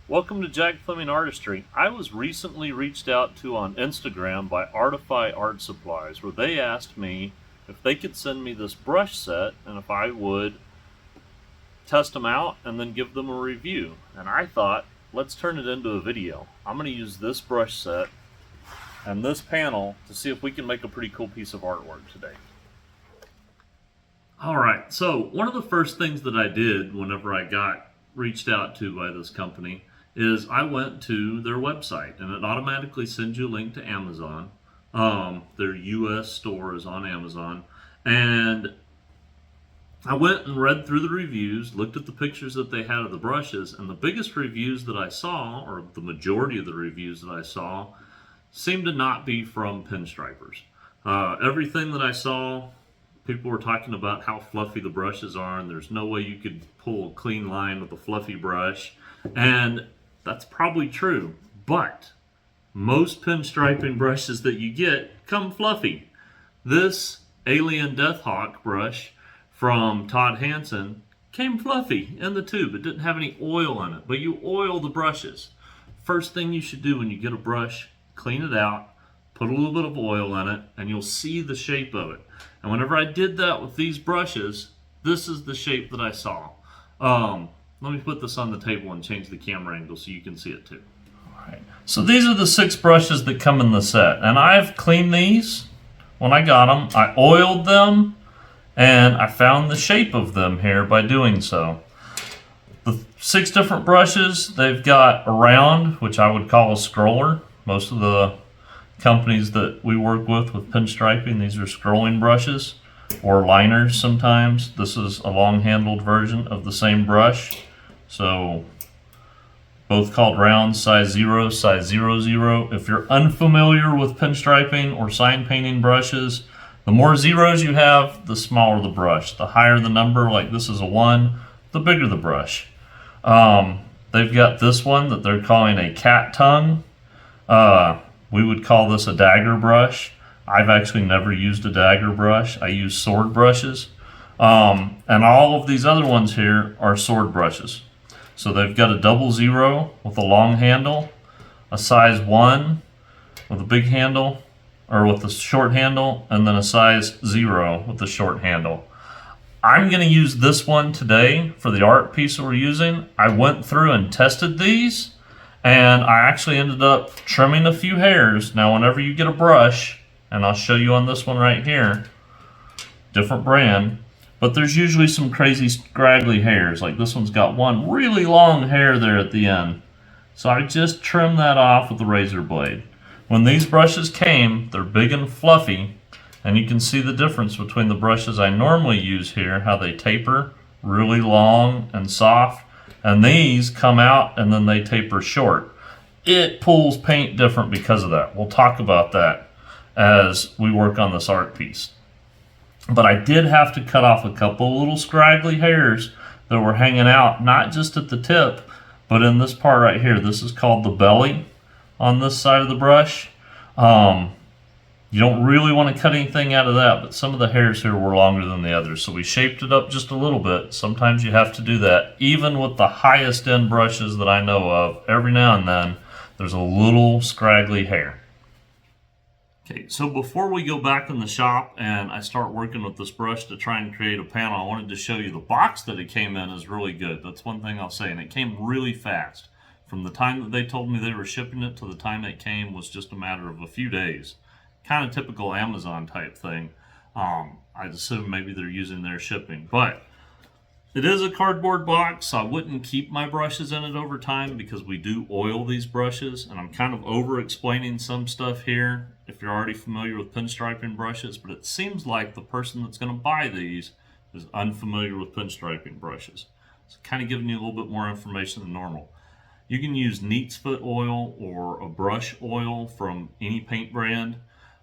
Welcome to Jack Fleming Artistry. I was recently reached out to on Instagram by Artify Art Supplies, where they asked me if they could send me this brush set and if I would test them out and then give them a review. And I thought, let's turn it into a video. I'm going to use this brush set and this panel to see if we can make a pretty cool piece of artwork today. Alright, so one of the first things that I did whenever I got reached out to by this company is I went to their website, and it automatically sends you a link to Amazon. Their US store is on Amazon, and I went and read through the reviews, looked at the pictures that they had of the brushes, and the biggest reviews that I saw, or the majority of the reviews that I saw, seemed to not be from pinstripers. Everything that I saw, people were talking about how fluffy the brushes are, and there's no way you could pull a clean line with a fluffy brush, and that's probably true, but most pinstriping brushes that you get come fluffy. This Alien Death Hawk brush from Todd Hansen came fluffy in the tube. It didn't have any oil in it, but you oil the brushes. First thing you should do when you get a brush, clean it out, put a little bit of oil in it, and you'll see the shape of it. And whenever I did that with these brushes, this is the shape that I saw. Let me put this on the table and change the camera angle so you can see it too. Alright, so these are the 6 brushes that come in the set. And I've cleaned these when I got them. I oiled them, and I found the shape of them here by doing so. The 6 different brushes, they've got a round, which I would call a scroller. Most of the companies that we work with pinstriping, these are scrolling brushes or liners sometimes. This is a long-handled version of the same brush. So both called round, size 0, size 00. If you're unfamiliar with pinstriping or sign painting brushes, the more zeros you have, the smaller the brush. The higher the number, like this is a 1, the bigger the brush. They've got this one that they're calling a cat tongue. We would call this a dagger brush. I've actually never used a dagger brush. I use sword brushes. And all of these other ones here are sword brushes. So they've got a 00 with a long handle, a size 1 with a big handle, or with a short handle, and then a size 0 with a short handle. I'm going to use this one today for the art piece that we're using. I went through and tested these, and I actually ended up trimming a few hairs. Now whenever you get a brush, and I'll show you on this one right here, different brand, but there's usually some crazy scraggly hairs. Like this one's got one really long hair there at the end. So I just trimmed that off with the razor blade. When these brushes came, they're big and fluffy, and you can see the difference between the brushes I normally use here, how they taper really long and soft, and these come out and then they taper short. It pulls paint different because of that. We'll talk about that as we work on this art piece. But I did have to cut off a couple little scraggly hairs that were hanging out, not just at the tip, but in this part right here. This is called the belly on this side of the brush. You don't really want to cut anything out of that, but some of the hairs here were longer than the others, so we shaped it up just a little bit. Sometimes you have to do that. Even with the highest end brushes that I know of, every now and then, there's a little scraggly hair. Okay, so before we go back in the shop and I start working with this brush to try and create a panel, I wanted to show you the box that it came in is really good. That's one thing I'll say, and it came really fast. From the time that they told me they were shipping it to the time it came was just a matter of a few days. Kind of typical Amazon type thing. I'd assume maybe they're using their shipping, but it is a cardboard box, so I wouldn't keep my brushes in it over time because we do oil these brushes, and I'm kind of over explaining some stuff here if you're already familiar with pinstriping brushes, but it seems like the person that's going to buy these is unfamiliar with pinstriping brushes. So kind of giving you a little bit more information than normal. You can use Neat's Foot oil or a brush oil from any paint brand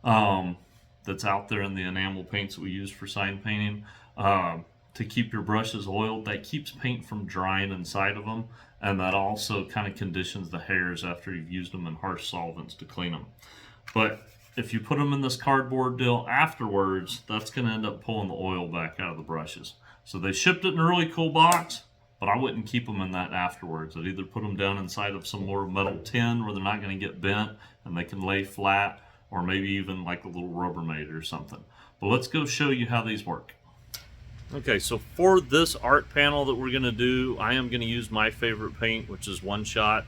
that's out there in the enamel paints that we use for sign painting. To keep your brushes oiled, that keeps paint from drying inside of them, and that also kind of conditions the hairs after you've used them in harsh solvents to clean them. But if you put them in this cardboard deal afterwards, that's going to end up pulling the oil back out of the brushes. So they shipped it in a really cool box, but I wouldn't keep them in that afterwards. I'd either put them down inside of some more metal tin where they're not going to get bent and they can lay flat, or maybe even like a little Rubbermaid or something. But let's go show you how these work. Okay, so for this art panel that we're going to do, I am going to use my favorite paint, which is One Shot.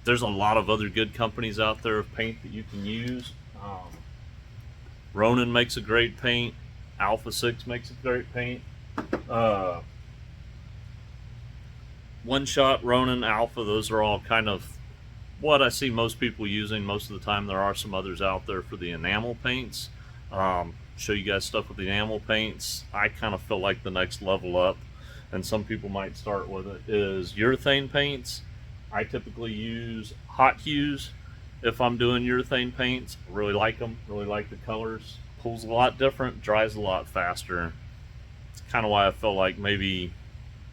There's a lot of other good companies out there of paint that you can use. Ronin makes a great paint. Alpha 6 makes a great paint. One Shot, Ronin, Alpha, those are all kind of what I see most people using most of the time. There are some others out there for the enamel paints. Show you guys stuff with the enamel paints. I kind of feel like the next level up, and some people might start with it, is urethane paints. I typically use hot hues if I'm doing urethane paints. I really like them, really like the colors. Pulls a lot different, dries a lot faster. It's kind of why I feel like maybe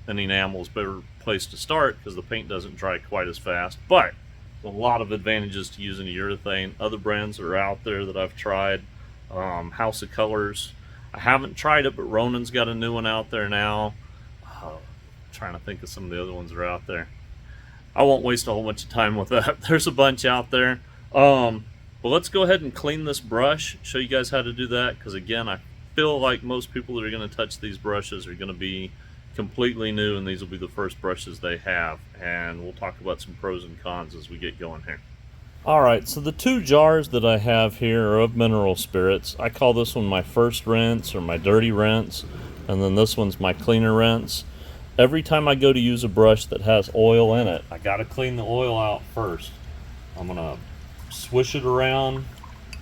an enamel is a better place to start, because the paint doesn't dry quite as fast. But there's a lot of advantages to using a urethane. Other brands that are out there that I've tried, House of Colors. I haven't tried it, but Ronin's got a new one out there now. Trying to think of some of the other ones that are out there. I won't waste a whole bunch of time with that. There's a bunch out there. But let's go ahead and clean this brush, show you guys how to do that, because again, I feel like most people that are going to touch these brushes are going to be completely new, and these will be the first brushes they have. And we'll talk about some pros and cons as we get going here. Alright, so the two jars that I have here are of mineral spirits. I call this one my first rinse, or my dirty rinse, and then this one's my cleaner rinse. Every time I go to use a brush that has oil in it, I gotta clean the oil out first. I'm gonna swish it around,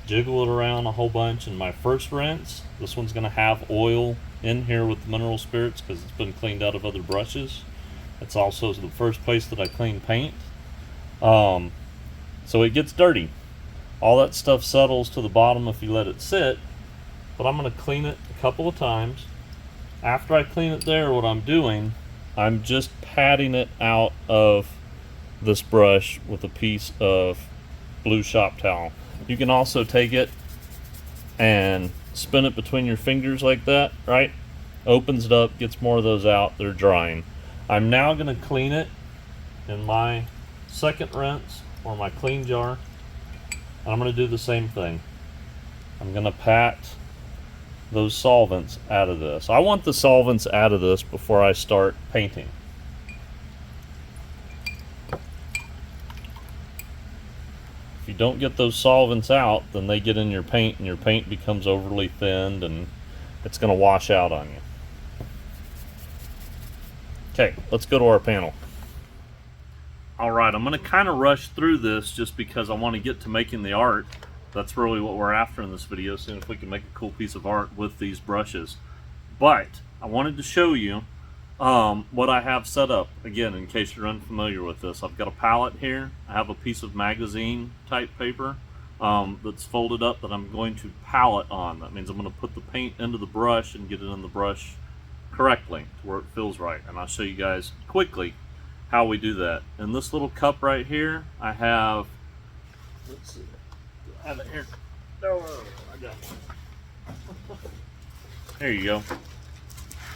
jiggle it around a whole bunch in my first rinse. This one's gonna have oil in here with the mineral spirits because it's been cleaned out of other brushes. It's also the first place that I clean paint. So it gets dirty. All that stuff settles to the bottom if you let it sit, but I'm gonna clean it a couple of times. After I clean it there, what I'm doing, I'm just patting it out of this brush with a piece of blue shop towel. You can also take it and spin it between your fingers like that, right? Opens it up, gets more of those out, they're drying. I'm now gonna clean it in my second rinse, or my clean jar, and I'm gonna do the same thing. I'm gonna pat those solvents out of this. I want the solvents out of this before I start painting. If you don't get those solvents out, then they get in your paint and your paint becomes overly thinned and it's going to wash out on you. Okay, let's go to our panel. Alright, I'm going to kind of rush through this just because I want to get to making the art. That's really what we're after in this video, seeing if we can make a cool piece of art with these brushes. But I wanted to show you what I have set up, again, in case you're unfamiliar with this. I've got a palette here. I have a piece of magazine type paper that's folded up that I'm going to palette on. That means I'm going to put the paint into the brush and get it in the brush correctly to where it feels right. And I'll show you guys quickly how we do that. In this little cup right here, I have, let's see, I have it here. No, I got one. There you go.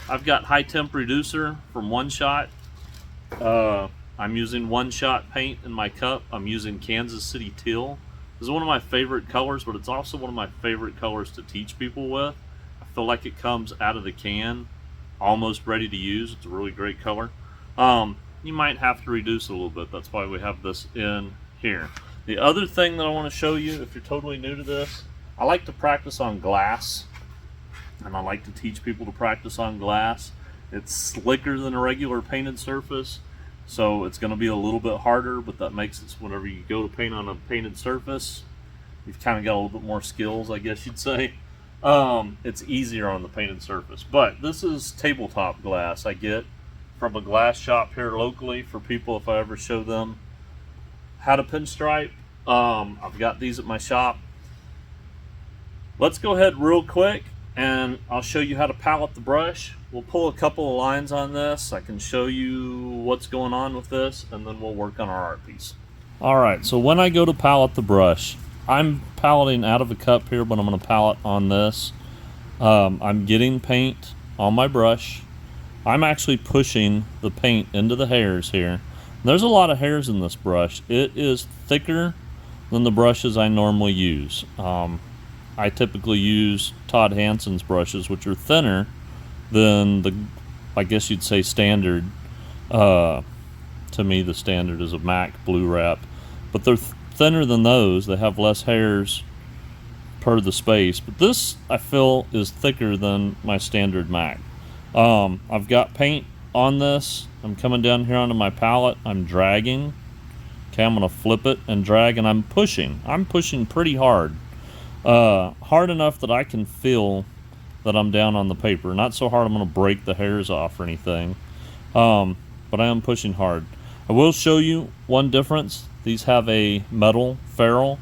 I've got high temp reducer from One Shot. I'm using One Shot paint in my cup. I'm using Kansas City Teal. This is one of my favorite colors, but it's also one of my favorite colors to teach people with. I feel like it comes out of the can almost ready to use. It's a really great color. You might have to reduce a little bit. That's why we have this in here. The other thing that I want to show you, if you're totally new to this, I like to practice on glass. And I like to teach people to practice on glass. It's slicker than a regular painted surface, so it's going to be a little bit harder, but that makes it so whenever you go to paint on a painted surface, you've kind of got a little bit more skills, I guess you'd say. It's easier on the painted surface. But this is tabletop glass I get from a glass shop here locally for people if I ever show them how to pinstripe. I've got these at my shop. Let's go ahead real quick and I'll show you how to palette the brush. We'll pull a couple of lines on this. I can show you what's going on with this, and then we'll work on our art piece. Alright, so when I go to palette the brush, I'm paletting out of a cup here, but I'm going to palette on this. I'm getting paint on my brush, I'm actually pushing the paint into the hairs here. There's a lot of hairs in this brush. It is thicker than the brushes I normally use. I typically use Todd Hansen's brushes, which are thinner than the, I guess you'd say, standard. To me, the standard is a MAC Blue Wrap, but they're thinner than those. They have less hairs per the space, but this I feel is thicker than my standard MAC. I've got paint on this. I'm coming down here onto my palette. I'm dragging. Okay, I'm gonna flip it and drag, and I'm pushing. I'm pushing pretty hard. Hard enough that I can feel that I'm down on the paper. Not so hard I'm gonna break the hairs off or anything. But I am pushing hard. I will show you one difference. These have a metal ferrule.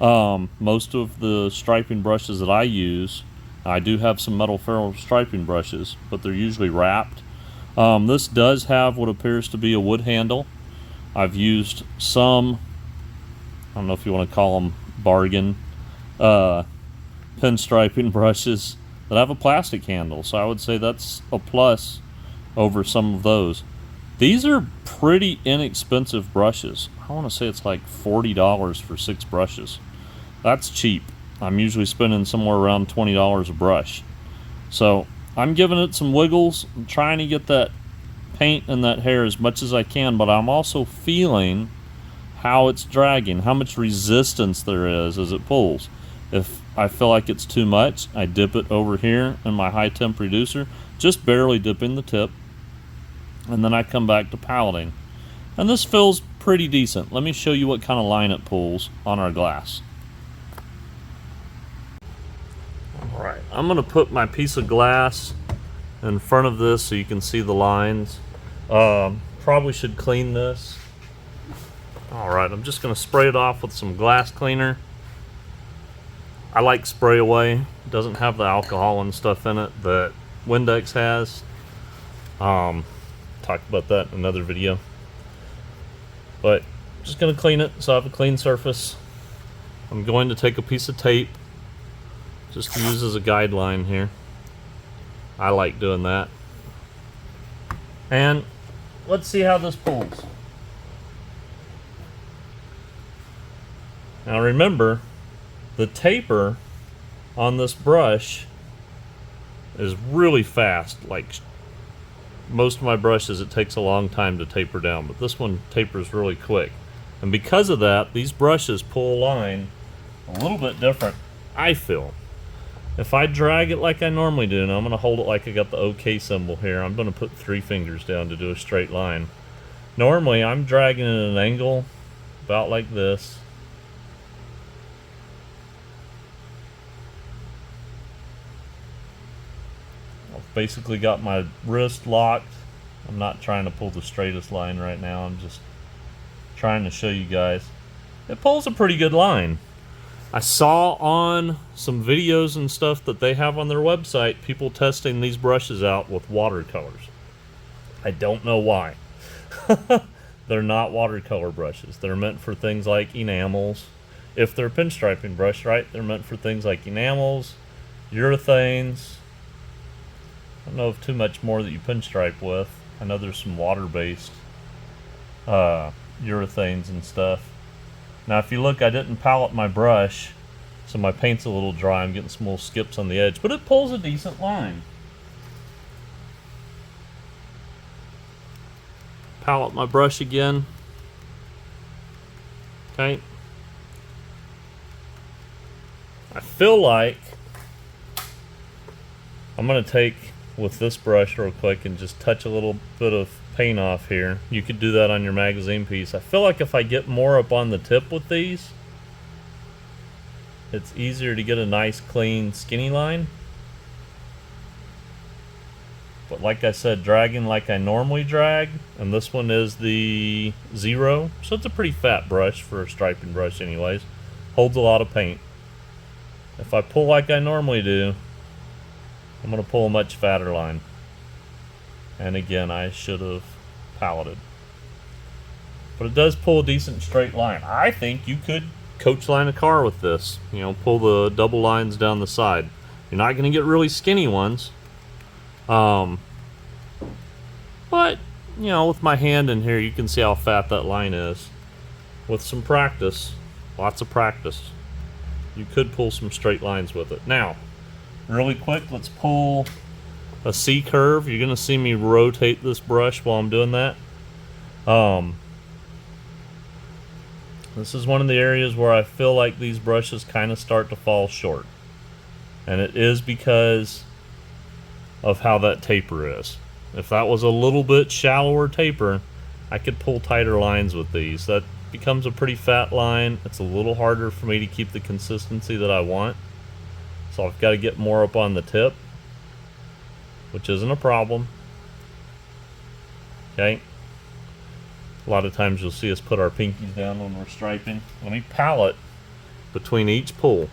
Most of the striping brushes that I use, I do have some metal ferrule striping brushes, but they're usually wrapped. This does have what appears to be a wood handle. I've used some, I don't know if you want to call them bargain, pinstriping brushes that have a plastic handle, so I would say that's a plus over some of those. These are pretty inexpensive brushes. I want to say it's like $40 for 6 brushes. That's cheap. I'm usually spending somewhere around $20 a brush. So I'm giving it some wiggles. I'm trying to get that paint in that hair as much as I can, but I'm also feeling how it's dragging, how much resistance there is as it pulls. If I feel like it's too much, I dip it over here in my high temp reducer, just barely dipping the tip, and then I come back to paletting. And this feels pretty decent. Let me show you what kind of line it pulls on our glass. Alright, I'm going to put my piece of glass in front of this so you can see the lines. Probably should clean this. Alright, I'm just going to spray it off with some glass cleaner. I like spray away. It doesn't have the alcohol and stuff in it that Windex has. Talked about that in another video. But just going to clean it so I have a clean surface. I'm going to take a piece of tape just to use as a guideline here. I like doing that. And let's see how this pulls. Now remember, the taper on this brush is really fast. Like most of my brushes, it takes a long time to taper down, but this one tapers really quick. And because of that, these brushes pull a line a little bit different, I feel. If I drag it like I normally do, and I'm going to hold it like I got the OK symbol here, I'm going to put 3 fingers down to do a straight line. Normally, I'm dragging at an angle about like this. I've basically got my wrist locked. I'm not trying to pull the straightest line right now. I'm just trying to show you guys. It pulls a pretty good line. I saw on some videos and stuff that they have on their website people testing these brushes out with watercolors. I don't know why. They're not watercolor brushes. They're meant for things like enamels. If they're a pinstriping brush, right, they're meant for things like enamels, urethanes. I don't know of too much more that you pinstripe with. I know there's some water-based urethanes and stuff. Now if you look, I didn't palette my brush, so my paint's a little dry. I'm getting some little skips on the edge, but it pulls a decent line. Palette my brush again. Okay. I feel like I'm going to take with this brush real quick and just touch a little bit of paint off here. You could do that on your magazine piece. I feel like if I get more up on the tip with these, it's easier to get a nice clean skinny line. But like I said, dragging like I normally drag, and this one is the 0, so it's a pretty fat brush for a striping brush anyways. Holds a lot of paint. If I pull like I normally do, I'm going to pull a much fatter line. And again, I should have paletted. But it does pull a decent straight line. I think you could coach line a car with this. You know, pull the double lines down the side. You're not going to get really skinny ones. But, you know, with my hand in here, you can see how fat that line is. With some practice, lots of practice, you could pull some straight lines with it. Now, really quick, let's pull a C curve. You're gonna see me rotate this brush while I'm doing that. This is one of the areas where I feel like these brushes kind of start to fall short. And it is because of how that taper is. If that was a little bit shallower taper, I could pull tighter lines with these. That becomes a pretty fat line. It's a little harder for me to keep the consistency that I want. So I've got to get more up on the tip, which isn't a problem. Okay. A lot of times you'll see us put our pinkies down when we're striping. Let me palette between each pull.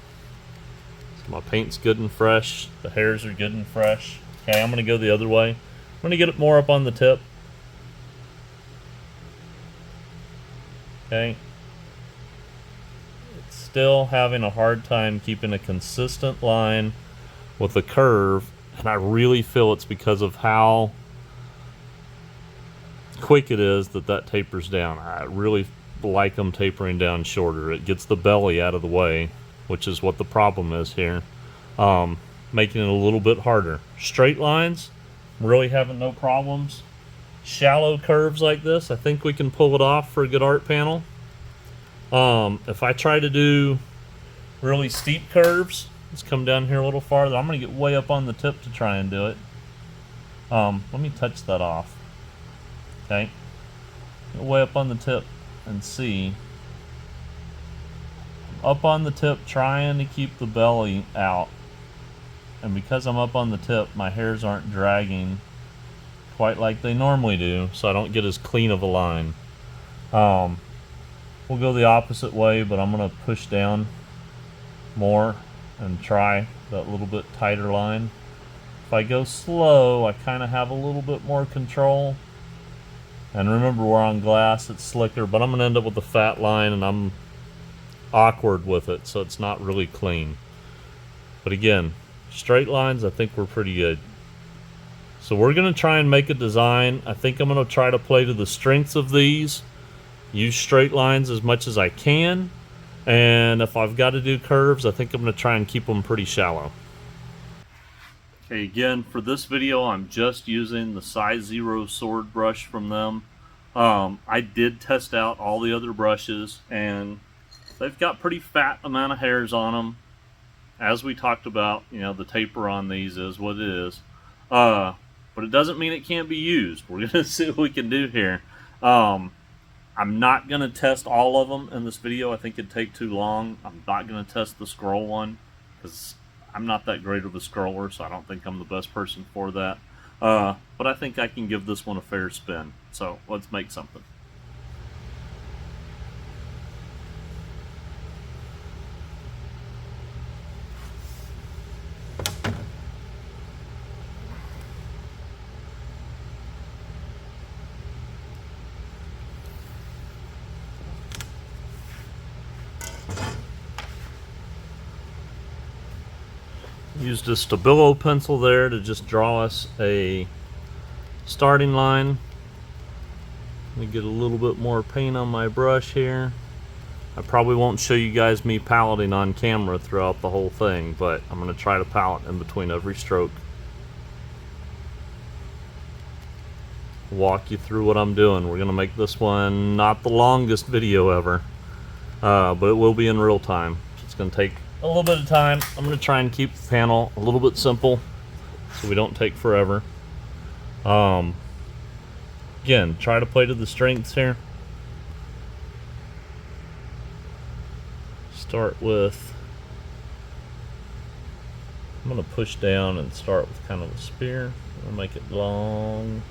So my paint's good and fresh. The hairs are good and fresh. Okay, I'm going to go the other way. I'm going to get it more up on the tip. Okay. It's still having a hard time keeping a consistent line with the curve, and I really feel it's because of how quick it is that tapers down. I really like them tapering down shorter. It gets the belly out of the way, which is what the problem is here, making it a little bit harder. Straight lines, really having no problems. Shallow curves like this, I think we can pull it off for a good art panel. If I try to do really steep curves, let's come down here a little farther. I'm going to get way up on the tip to try and do it. Let me touch that off. Okay, get way up on the tip and see. Up on the tip, trying to keep the belly out, and because I'm up on the tip, my hairs aren't dragging quite like they normally do, so I don't get as clean of a line. We'll go the opposite way, but I'm going to push down more and try that little bit tighter line. If I go slow, I kind of have a little bit more control. And remember, we're on glass, it's slicker, but I'm going to end up with a fat line, and I'm awkward with it, so it's not really clean. But again, straight lines, I think we're pretty good. So we're going to try and make a design. I think I'm going to try to play to the strengths of these, use straight lines as much as I can, and if I've got to do curves, I think I'm going to try and keep them pretty shallow. Okay, again, for this video, I'm just using the size 0 sword brush from them. I did test out all the other brushes, and they've got pretty fat amount of hairs on them. As we talked about, you know, the taper on these is what it is. But it doesn't mean it can't be used. We're going to see what we can do here. I'm not going to test all of them in this video. I think it'd take too long. I'm not going to test the scroll one because I'm not that great of a scroller, so I don't think I'm the best person for that. But I think I can give this one a fair spin. So let's make something. Used a Stabilo pencil there to just draw us a starting line. Let me get a little bit more paint on my brush here. I probably won't show you guys me paletting on camera throughout the whole thing, but I'm going to try to palette in between every stroke. Walk you through what I'm doing. We're going to make this one not the longest video ever, but it will be in real time. So it's going to take a little bit of time. I'm going to try and keep the panel a little bit simple so we don't take forever. Again, try to play to the strengths here. Start with, I'm going to push down and start with kind of a spear. I'll make it long.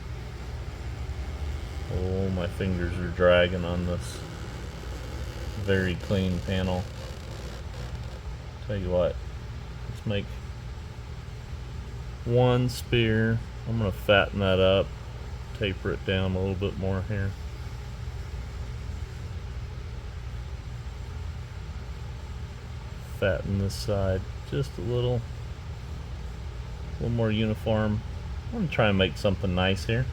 Oh, my fingers are dragging on this very clean panel. Tell you what, let's make one spear. I'm going to fatten that up, taper it down a little bit more here. Fatten this side just a little more uniform. I'm going to try and make something nice here.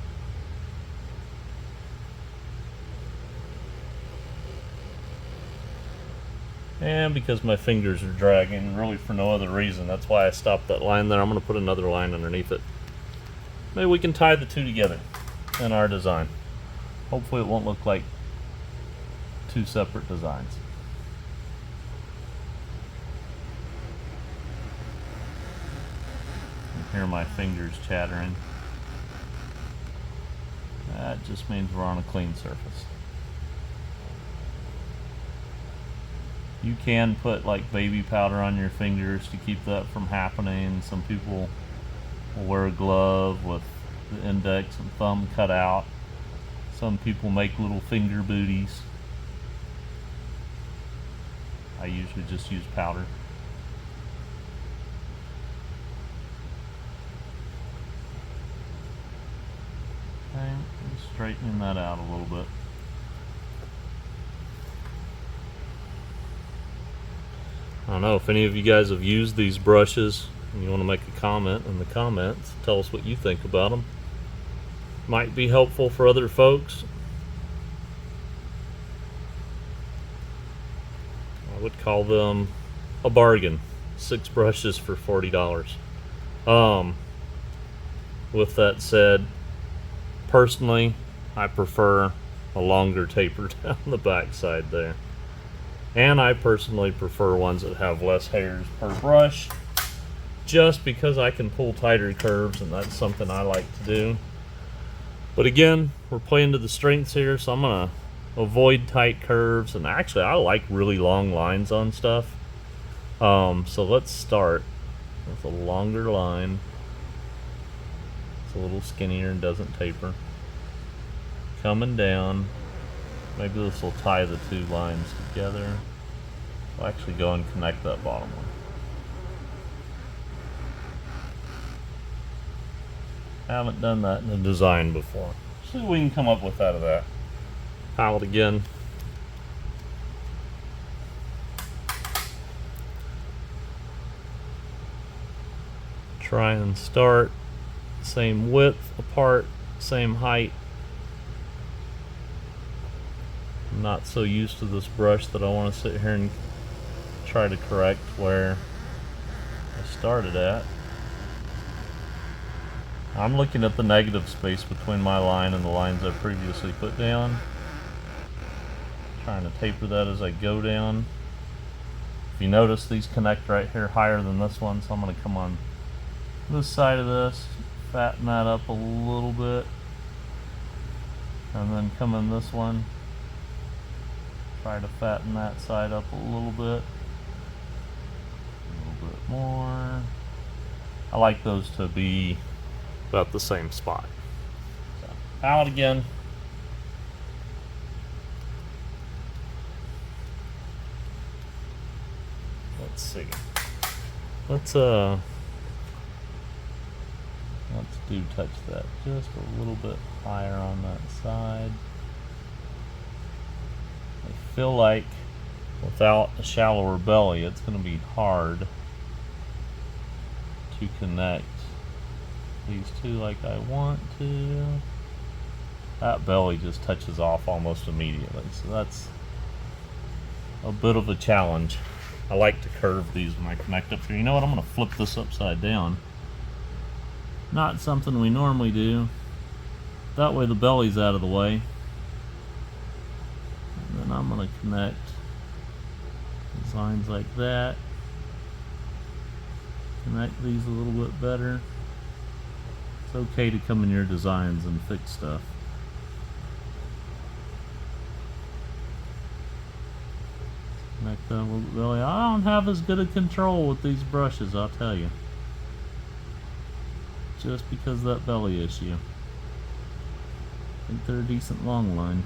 And because my fingers are dragging, really for no other reason, that's why I stopped that line there. I'm going to put another line underneath it. Maybe we can tie the two together in our design. Hopefully it won't look like two separate designs. You can hear my fingers chattering. That just means we're on a clean surface. You can put like baby powder on your fingers to keep that from happening. Some people will wear a glove with the index and thumb cut out. Some people make little finger booties. I usually just use powder. Okay, I'm straightening that out a little bit. I don't know if any of you guys have used these brushes and you want to make a comment in the comments. Tell us what you think about them. Might be helpful for other folks. I would call them a bargain. 6 brushes for $40. With that said, personally, I prefer a longer taper down the back side there. And I personally prefer ones that have less hairs per brush, just because I can pull tighter curves, and that's something I like to do. But again, we're playing to the strengths here, so I'm gonna avoid tight curves, and actually I like really long lines on stuff. So let's start with a longer line. It's a little skinnier and doesn't taper. Coming down. Maybe this will tie the two lines together. I'll actually go and connect that bottom one. Haven't done that in a design before. See what we can come up with out of that. Pile it again. Try and start same width apart, same height. I'm not so used to this brush that I want to sit here and try to correct where I started at. I'm looking at the negative space between my line and the lines I previously put down. Trying to taper that as I go down. If you notice, these connect right here higher than this one, so I'm going to come on this side of this, fatten that up a little bit, and then come in this one. Try to fatten that side up a little bit more. I like those to be about the same spot. So, out again. Let's see. Let's do touch that just a little bit higher on that side. I feel like without a shallower belly, it's going to be hard to connect these two like I want to. That belly just touches off almost immediately, so that's a bit of a challenge. I like to curve these when I connect up here. You know what? I'm going to flip this upside down. Not something we normally do. That way the belly's out of the way. And then I'm going to connect designs like that. Connect these a little bit better. It's okay to come in your designs and fix stuff. Connect that a little bit belly. I don't have as good a control with these brushes, I'll tell you. Just because of that belly issue. I think they're a decent long line.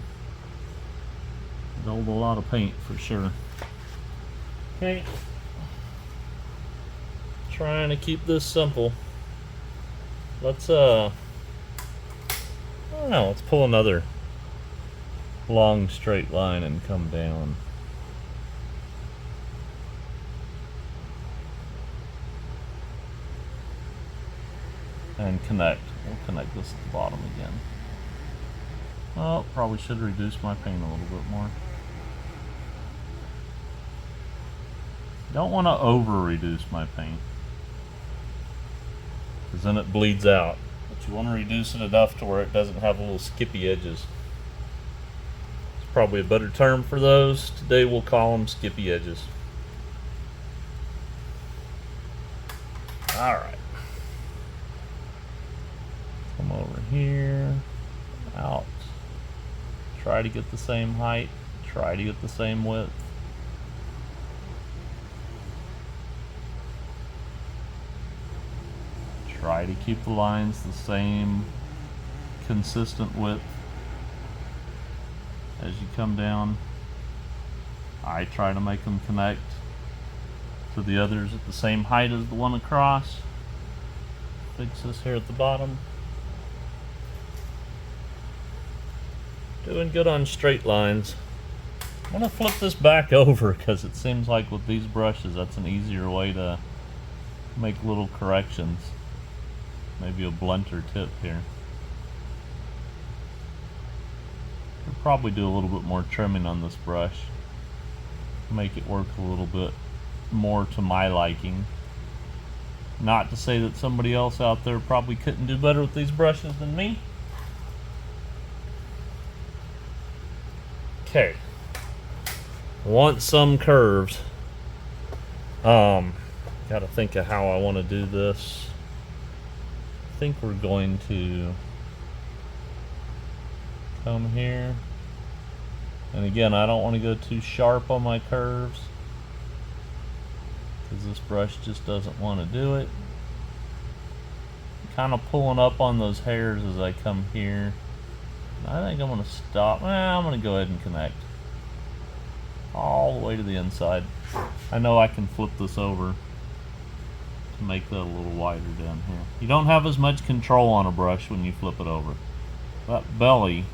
It hold a lot of paint for sure. Okay. Trying to keep this simple. Let's I don't know, let's pull another long straight line and come down. And connect. We'll connect this at the bottom again. Oh, probably should reduce my paint a little bit more. Don't want to over reduce my paint, because then it bleeds out. But you want to reduce it enough to where it doesn't have little skippy edges. It's probably a better term for those. Today we'll call them skippy edges. Alright. Come over here, out. Try to get the same height, try to get the same width. Try to keep the lines the same consistent width as you come down. I try to make them connect to the others at the same height as the one across. Fix this here at the bottom. Doing good on straight lines. I'm going to flip this back over because it seems like with these brushes that's an easier way to make little corrections. Maybe a blunter tip here. Could probably do a little bit more trimming on this brush. Make it work a little bit more to my liking. Not to say that somebody else out there probably couldn't do better with these brushes than me. Okay. Want some curves. Gotta think of how I want to do this. I think we're going to come here, and again I don't want to go too sharp on my curves because this brush just doesn't want to do it. Kind of pulling up on those hairs as I come here. I think I'm going to stop. I'm going to go ahead and connect all the way to the inside. I know I can flip this over to make that a little wider down here. You don't have as much control on a brush when you flip it over. That belly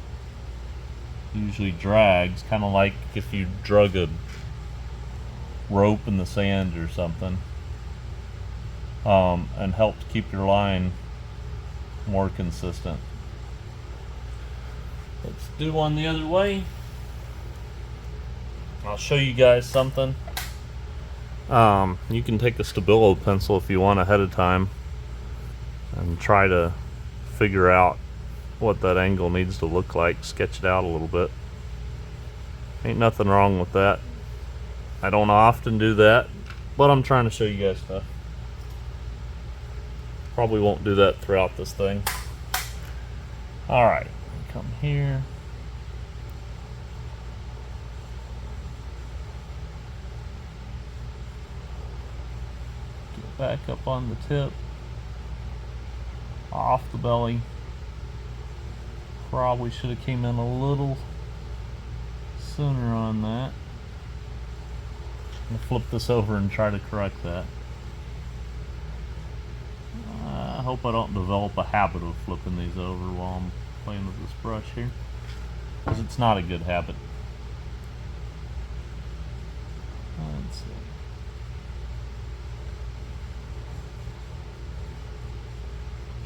usually drags, kind of like if you drug a rope in the sand or something, and helped keep your line more consistent. Let's do one the other way. I'll show you guys something. You can take a Stabilo pencil if you want ahead of time and try to figure out what that angle needs to look like, sketch it out a little bit. Ain't nothing wrong with that. I don't often do that, but I'm trying to show you guys stuff. Probably won't do that throughout this thing. Alright, come here. Get back up on the tip, off the belly. Probably should have came in a little sooner on that. I'm going to flip this over and try to correct that. I hope I don't develop a habit of flipping these over while I'm playing with this brush here, because it's not a good habit. Let's see.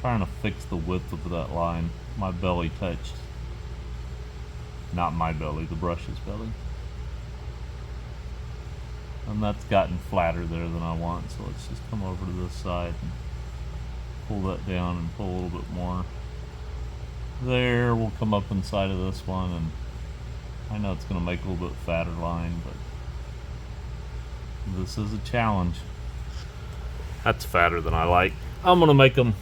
Trying to fix the width of that line. My belly touched. Not my belly, the brush's belly. And that's gotten flatter there than I want, so let's just come over to this side and pull that down and pull a little bit more. There, we'll come up inside of this one, and I know it's going to make a little bit fatter line, but this is a challenge. That's fatter than I like. I'm going to make them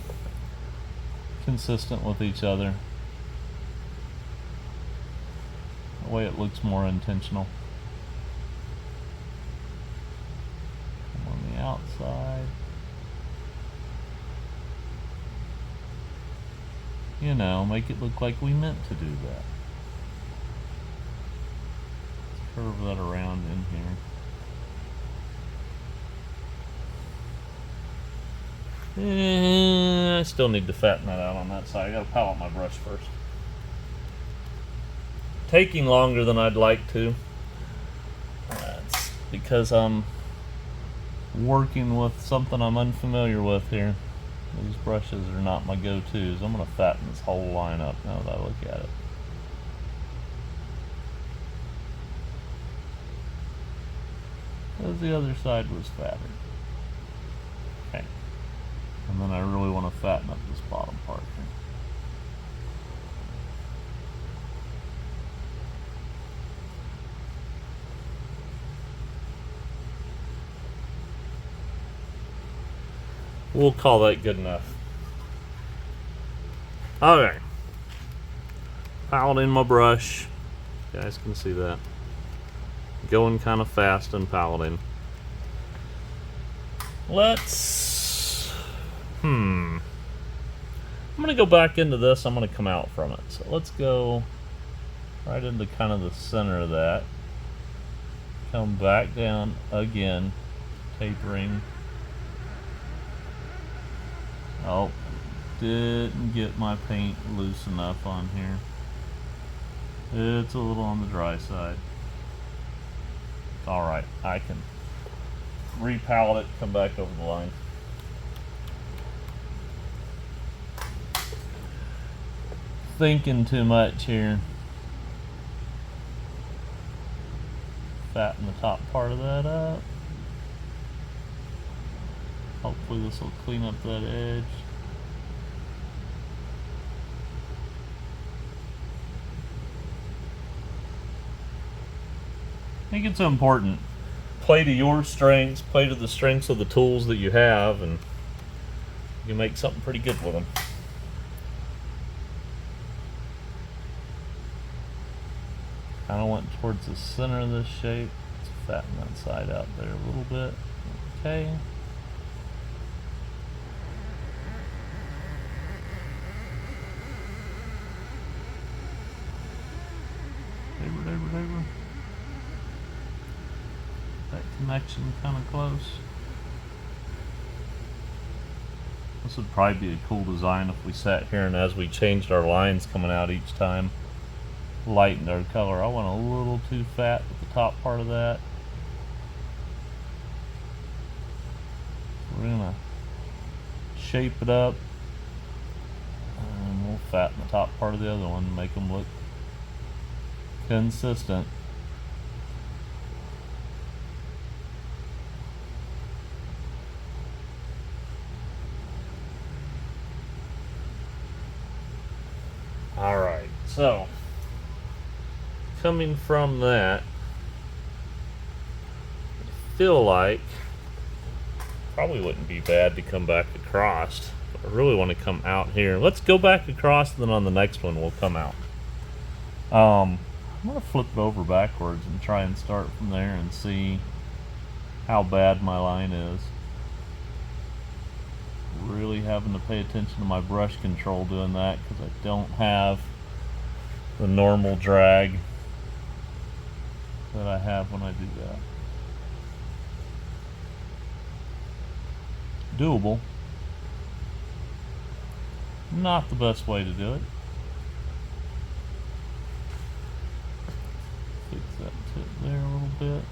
consistent with each other. That way it looks more intentional. On the outside. You know, make it look like we meant to do that. Let's curve that around in here. I still need to fatten that out on that side. I gotta palette my brush first. Taking longer than I'd like to. That's because I'm working with something I'm unfamiliar with here. These brushes are not my go-tos. I'm gonna fatten this whole line up now that I look at it. Because the other side was fatter. Okay. And then I really want to fatten up this bottom part here. We'll call that good enough. Okay. Piloting my brush. You guys can see that. Going kind of fast and piloting. Let's... I'm going to go back into this. I'm going to come out from it. So let's go right into kind of the center of that. Come back down again. Tapering. Oh, didn't get my paint loose enough on here. It's a little on the dry side. Alright, I can repalette it, come back over the line. Thinking too much here. Fatten the top part of that up. Hopefully this will clean up that edge. I think it's important. Play to your strengths, play to the strengths of the tools that you have, and you make something pretty good with them. Kind of went towards the center of this shape. Let's fatten that side out there a little bit. Okay. That connection kind of close. This would probably be a cool design if we sat here and as we changed our lines coming out each time, lightened our color. I went a little too fat with the top part of that. We're gonna shape it up and we'll fatten the top part of the other one and make them look consistent. Alright, so coming from that, I feel like probably wouldn't be bad to come back across. But I really want to come out here. Let's go back across, and then on the next one we'll come out. I'm going to flip it over backwards and try and start from there and see how bad my line is. Really having to pay attention to my brush control doing that because I don't have the normal drag that I have when I do that. Doable. Not the best way to do it. Fix that tip there a little bit.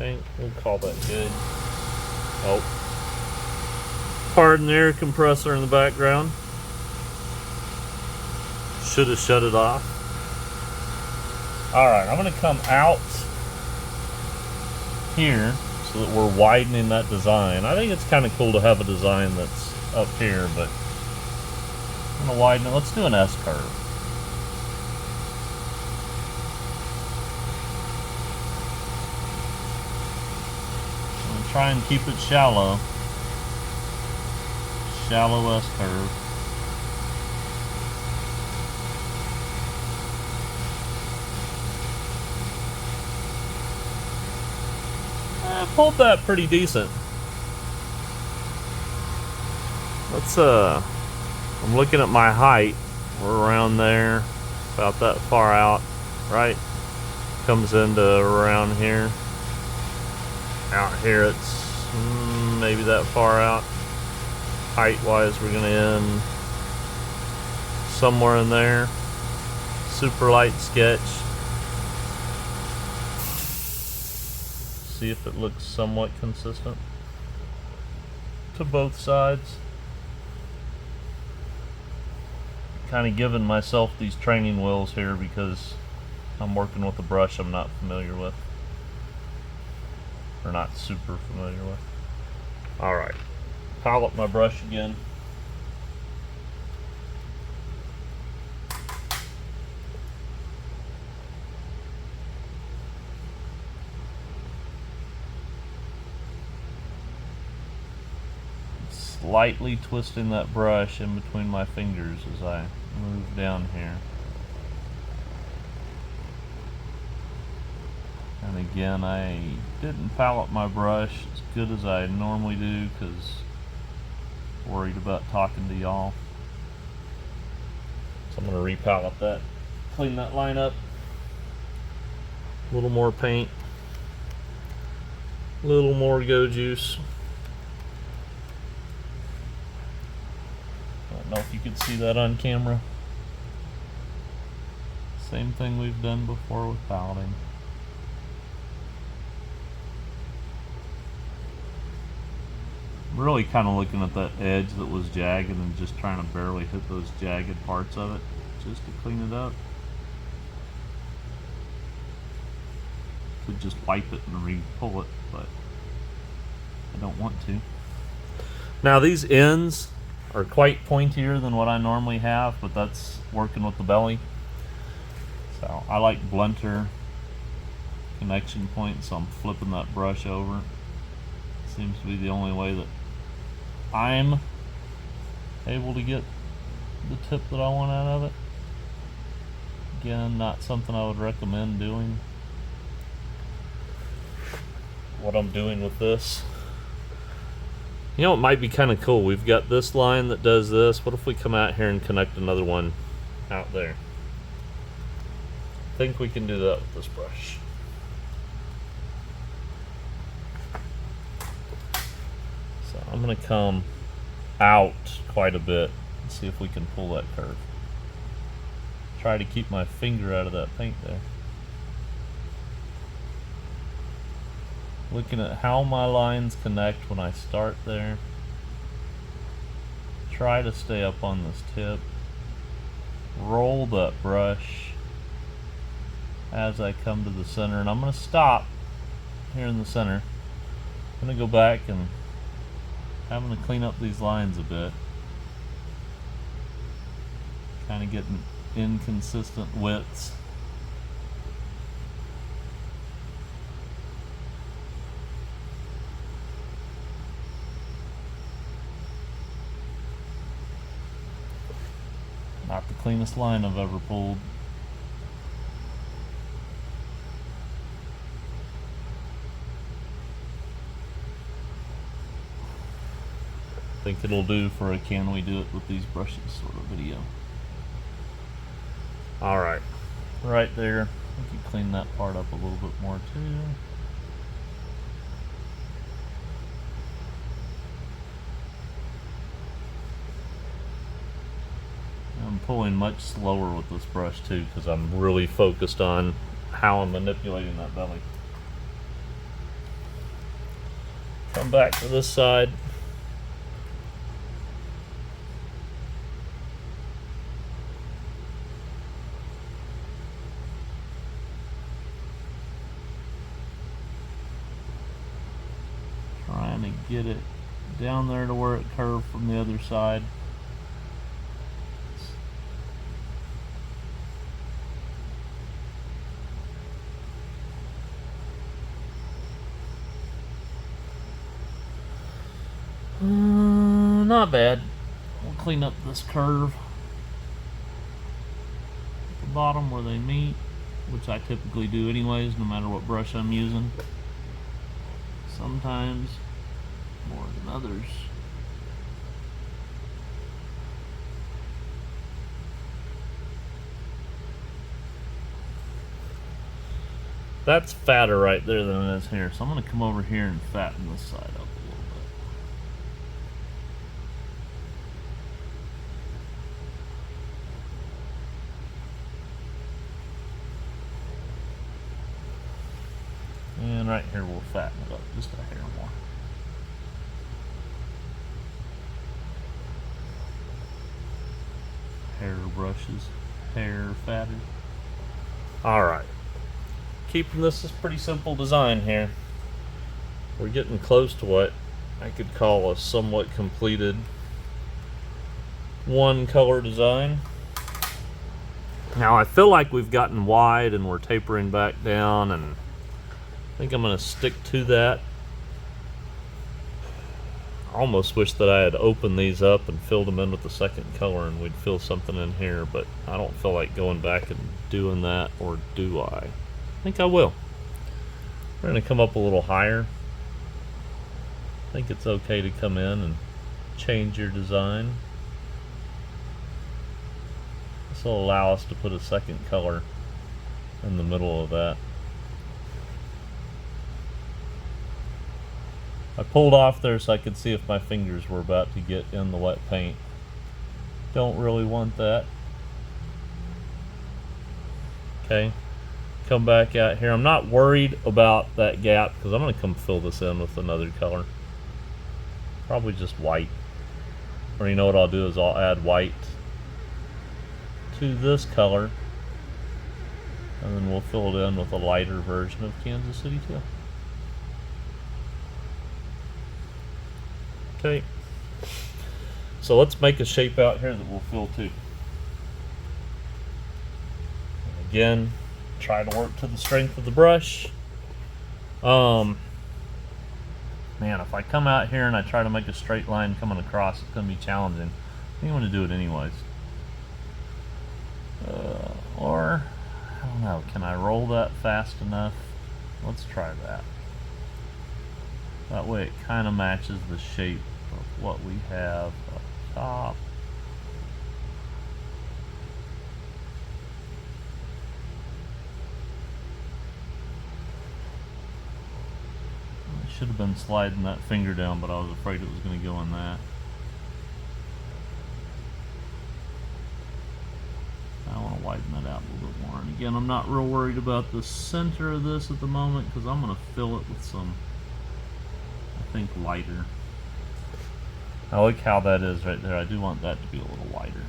Okay, we'll call that good. Oh. Pardon the air compressor in the background. Should have shut it off. Alright, I'm going to come out here so that we're widening that design. I think it's kind of cool to have a design that's up here, but I'm going to widen it. Let's do an S curve. Try and keep it shallow. Shallow S curve. Pulled that pretty decent. Let's I'm looking at my height. We're around there, about that far out, right? Comes into around here. Out here it's maybe that far out. Height wise we're gonna end somewhere in there. Super light sketch. See if it looks somewhat consistent to both sides. Kind of giving myself these training wheels here because I'm working with a brush I'm not familiar with, or not super familiar with. Alright, palette my brush again. Slightly twisting that brush in between my fingers as I move down here. And again, I didn't palette my brush as good as I normally do because I'm worried about talking to y'all. So I'm going to re-palette that, clean that line up. A little more paint, a little more go juice. I don't know if you could see that on camera. Same thing we've done before with paletting. Really kind of looking at that edge that was jagged and just trying to barely hit those jagged parts of it just to clean it up. Could just wipe it and re-pull it, but I don't want to. Now these ends are quite pointier than what I normally have, but that's working with the belly. So I like blunter connection points, so I'm flipping that brush over. Seems to be the only way that I'm able to get the tip that I want out of it. Again, not something I would recommend doing. What I'm doing with this, you know, it might be kind of cool. We've got this line that does this. What if we come out here and connect another one out there? I think we can do that with this brush. I'm going to come out quite a bit and see if we can pull that curve. Try to keep my finger out of that paint there. Looking at how my lines connect when I start there. Try to stay up on this tip. Roll that brush as I come to the center, and I'm going to stop here in the center. I'm going to go back and having to clean up these lines a bit. Kind of getting inconsistent widths. Not the cleanest line I've ever pulled. I think it'll do for a can we do it with these brushes sort of video. Alright, right there. We can clean that part up a little bit more too. I'm pulling much slower with this brush too because I'm really focused on how I'm manipulating that belly. Come back to this side. Trying to get it down there to where it curved from the other side. Not bad. We'll clean up this curve at the bottom where they meet, which I typically do anyways, no matter what brush I'm using. Sometimes more than others. That's fatter right there than it is here, so I'm going to come over here and fatten this side up a little bit. And right here we'll fatten it up just a hair more. Hair brushes, hair fatter. Alright. Keeping this is pretty simple design here. We're getting close to what I could call a somewhat completed one color design. Now I feel like we've gotten wide and we're tapering back down, and I think I'm going to stick to that. I almost wish that I had opened these up and filled them in with the second color and we'd fill something in here, but I don't feel like going back and doing that, or do I? I think I will. We're going to come up a little higher. I think it's okay to come in and change your design. This will allow us to put a second color in the middle of that. I pulled off there so I could see if my fingers were about to get in the wet paint. Don't really want that. Okay, come back out here. I'm not worried about that gap because I'm going to come fill this in with another color. Probably just white. Or you know what I'll do is I'll add white to this color, and then we'll fill it in with a lighter version of Kansas City Teal. Okay, so let's make a shape out here that we'll fill to. Again, try to work to the strength of the brush. Man, if I come out here and I try to make a straight line coming across, it's going to be challenging. I think I'm going to do it anyways. Or, I don't know, can I roll that fast enough? Let's try that. That way it kind of matches the shape of what we have up top. I should have been sliding that finger down, but I was afraid it was going to go in that. I want to widen that out a little bit more. And again, I'm not real worried about the center of this at the moment because I'm going to fill it with some, I think, lighter. I like how that is right there. I do want that to be a little lighter.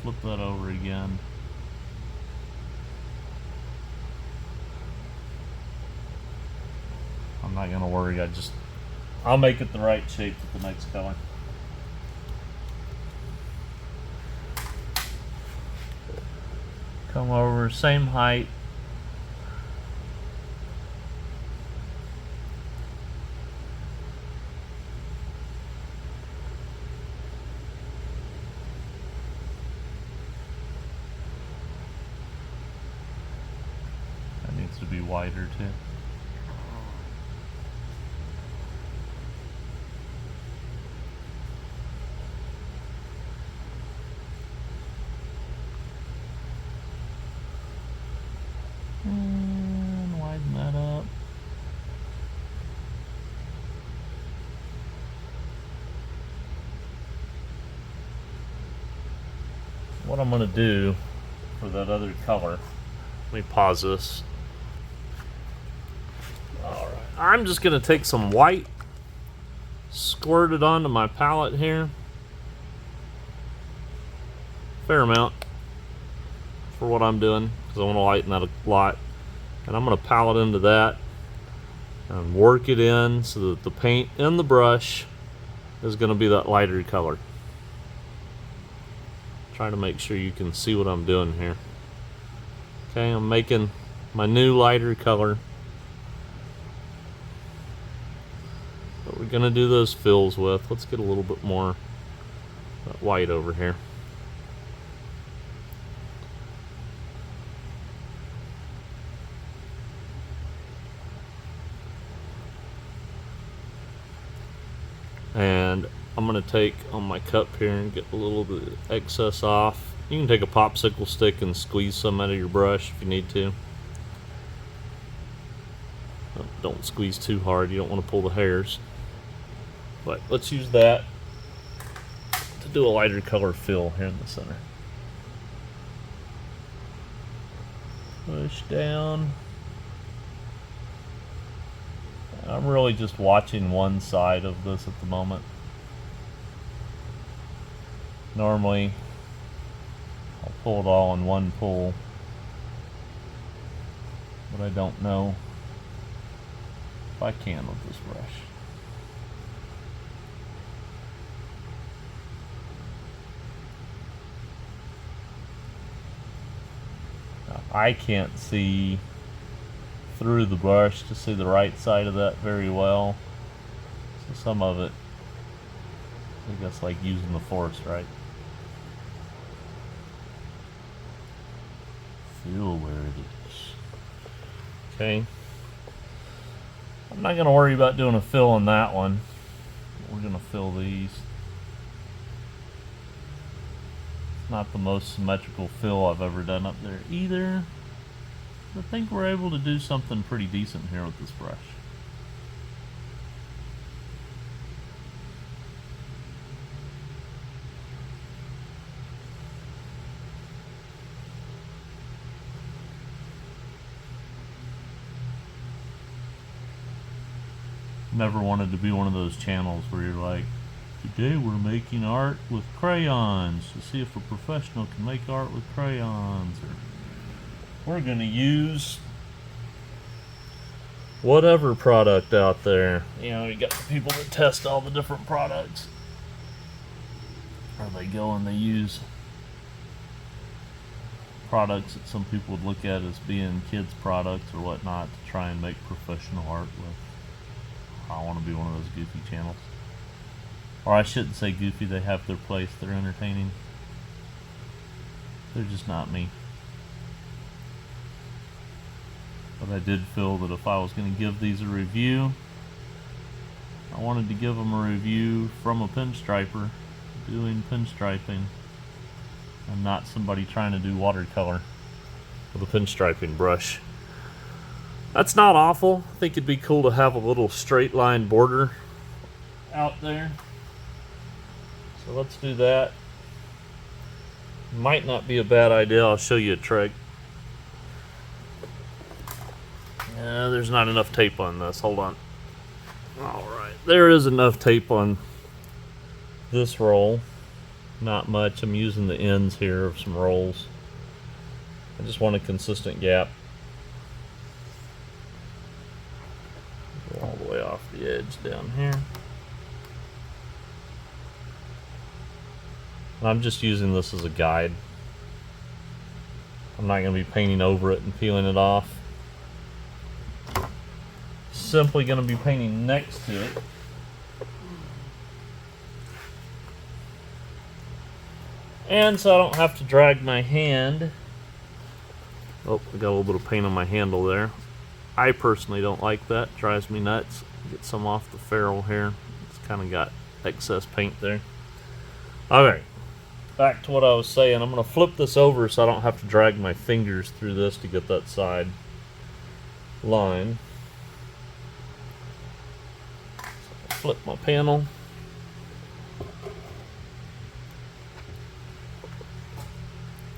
Flip that over again. I'm not going to worry. I'll make it the right shape with the next color. Come over, same height. That needs to be wider too. And widen that up. What I'm going to do for that other color, let me pause this. Alright, I'm just going to take some white, squirt it onto my palette here. Fair amount for what I'm doing, because I want to lighten that a lot. And I'm going to palette into that and work it in so that the paint in the brush is going to be that lighter color. Try to make sure you can see what I'm doing here. Okay, I'm making my new lighter color. But we're going to do those fills with. Let's get a little bit more white over here. And I'm going to take on my cup here and get a little bit of excess off. You can take a popsicle stick and squeeze some out of your brush if you need to. Don't squeeze too hard, you don't want to pull the hairs. But let's use that to do a lighter color fill here in the center. Push down. I'm really just watching one side of this at the moment. Normally, I'll pull it all in one pull. but I don't know if I can with this brush. Now, I can't see through the brush to see the right side of that very well, so some of it, I guess, like using the force, right? Feel where it is. Okay. I'm not going to worry about doing a fill on that one. We're going to fill these. Not the most symmetrical fill I've ever done up there either. I think we're able to do something pretty decent here with this brush. Never wanted to be one of those channels where you're like, today we're making art with crayons to see if a professional can make art with crayons, or we're going to use whatever product out there. You know, you got the people that test all the different products, or they go and they use products that some people would look at as being kids' products or whatnot to try and make professional art with. I want to be one of those goofy channels. Or I shouldn't say goofy, they have their place, they're entertaining. They're just not me. But I did feel that if I was going to give these a review, I wanted to give them a review from a pinstriper doing pinstriping, and not somebody trying to do watercolor with a pinstriping brush. That's not awful. I think it'd be cool to have a little straight line border out there. So let's do that. Might not be a bad idea. I'll show you a trick. Yeah, there's not enough tape on this. Hold on. Alright, there is enough tape on this roll. Not much. I'm using the ends here of some rolls. I just want a consistent gap. Go all the way off the edge down here. And I'm just using this as a guide. I'm not going to be painting over it and peeling it off. Simply going to be painting next to it. And so I don't have to drag my hand. Oh, I got a little bit of paint on my handle there. I personally don't like that. Drives me nuts. Get some off the ferrule here. It's kind of got excess paint there. Okay, back to what I was saying. I'm going to flip this over so I don't have to drag my fingers through this to get that side line. So flip my panel.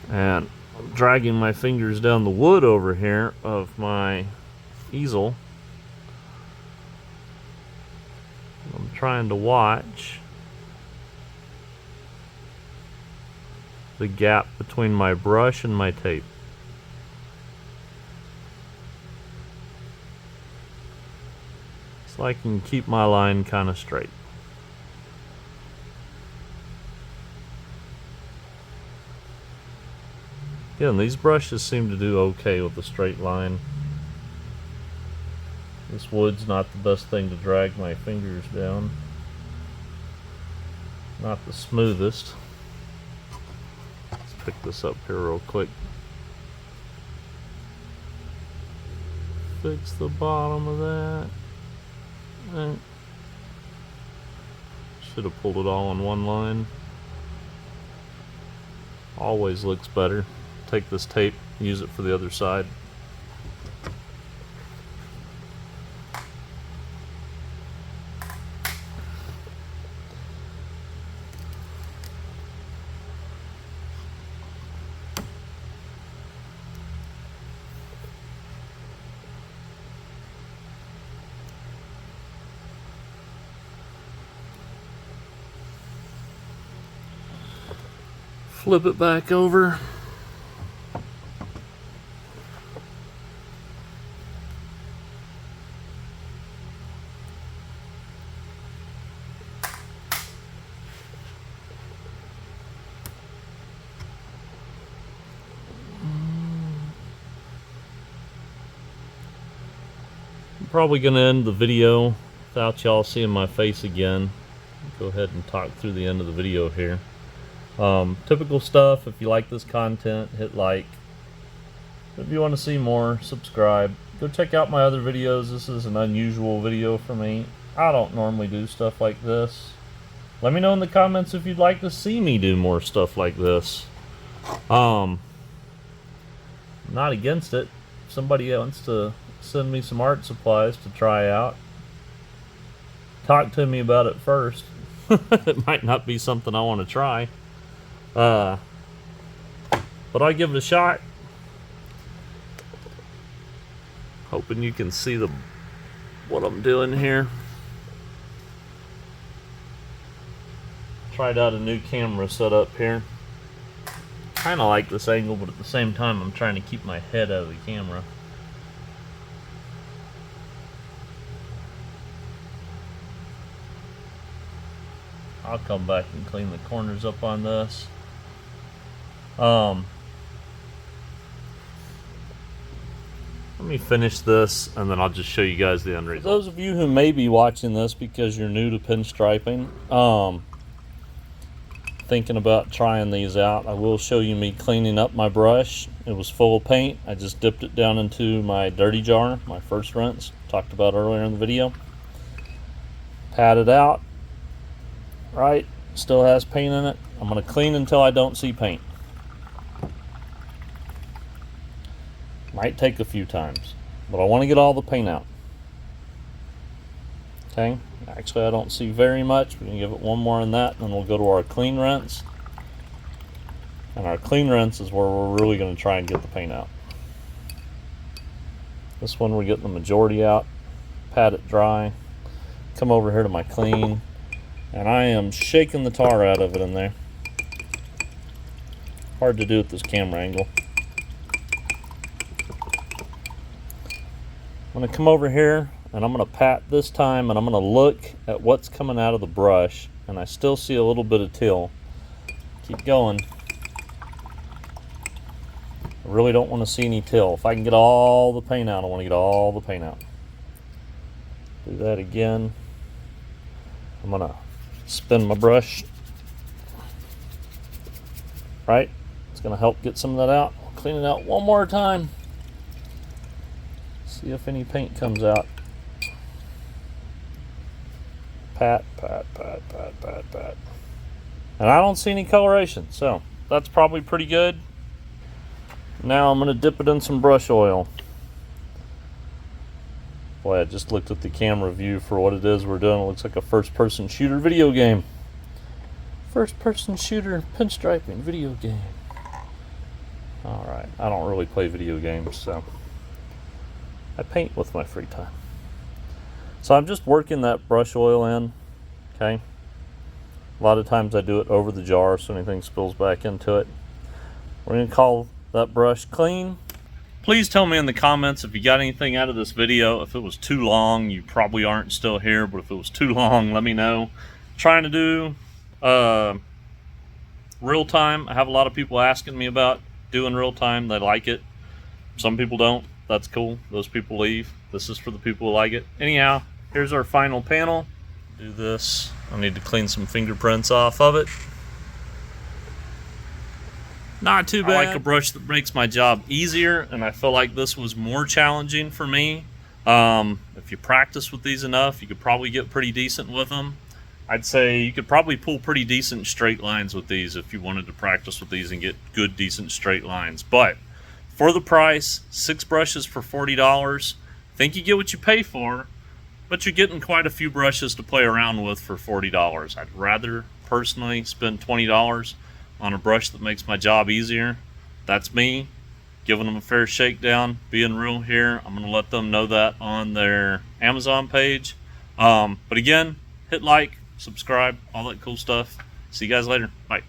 And I'm dragging my fingers down the wood over here of my easel. I'm trying to watch the gap between my brush and my tape. So I can keep my line kind of straight. Again, these brushes seem to do okay with the straight line. This wood's not the best thing to drag my fingers down. Not the smoothest. Let's pick this up here real quick. Fix the bottom of that. Should have pulled it all in one line. Always looks better. Take this tape, use it for the other side. Flip it back over. probably going to end the video without y'all seeing my face again. Go ahead and talk through the end of the video here. Typical stuff. If you like this content, hit like. If you want to see more, subscribe. Go check out my other videos. This is an unusual video for me. I don't normally do stuff like this. Let me know in the comments if you'd like to see me do more stuff like this. I'm not against it. If somebody wants to send me some art supplies to try out, talk to me about it first. It might not be something I want to try. But I give it a shot. Hoping you can see what I'm doing here. Tried out a new camera setup here. Kind of like this angle, but at the same time I'm trying to keep my head out of the camera. I'll come back and clean the corners up on this. Let me finish this and then I'll just show you guys the end result. For those of you who may be watching this because you're new to pinstriping, thinking about trying these out, I will show you me cleaning up my brush. It was full of paint. I just dipped it down into my dirty jar, my first rinse, talked about earlier in the video. Pat it out. Right, still has paint in it. I'm going to clean until I don't see paint. Might take a few times, but I want to get all the paint out. Okay, actually I don't see very much. We're going to give it one more in that, and then we'll go to our clean rinse. And our clean rinse is where we're really going to try and get the paint out. This one we're getting the majority out. Pat it dry. Come over here to my clean. And I am shaking the tar out of it in there. Hard to do with this camera angle. I'm going to come over here and I'm going to pat this time and I'm going to look at what's coming out of the brush. And I still see a little bit of teal. Keep going. I really don't want to see any teal. If I can get all the paint out, I want to get all the paint out. Do that again. I'm going to spin my brush. Right? It's going to help get some of that out. I'll clean it out one more time. See if any paint comes out. Pat, pat, pat, pat, pat, pat. And I don't see any coloration, so that's probably pretty good. Now I'm going to dip it in some brush oil. Boy, I just looked at the camera view for what it is we're doing. It looks like a first-person shooter video game. First-person shooter pinstriping video game. Alright, I don't really play video games, so I paint with my free time. So I'm just working that brush oil in, okay? A lot of times I do it over the jar so anything spills back into it. We're going to call that brush clean. Please tell me in the comments if you got anything out of this video. If it was too long, you probably aren't still here, but if it was too long, let me know. Trying to do real time. I have a lot of people asking me about doing real time. They like it. Some people don't. That's cool. Those people leave. This is for the people who like it. Anyhow, here's our final panel. Do this. I need to clean some fingerprints off of it. Not too bad. I like a brush that makes my job easier, and I feel like this was more challenging for me. If you practice with these enough, you could probably get pretty decent with them. I'd say you could probably pull pretty decent straight lines with these if you wanted to practice with these and get good, decent straight lines. But for the price, 6 brushes for $40, I think you get what you pay for, but you're getting quite a few brushes to play around with for $40. I'd rather personally spend $20 on a brush that makes my job easier. That's me giving them a fair shakedown, being real here. I'm going to let them know that on their Amazon page. But again, hit like, subscribe, all that cool stuff. See you guys later. Bye.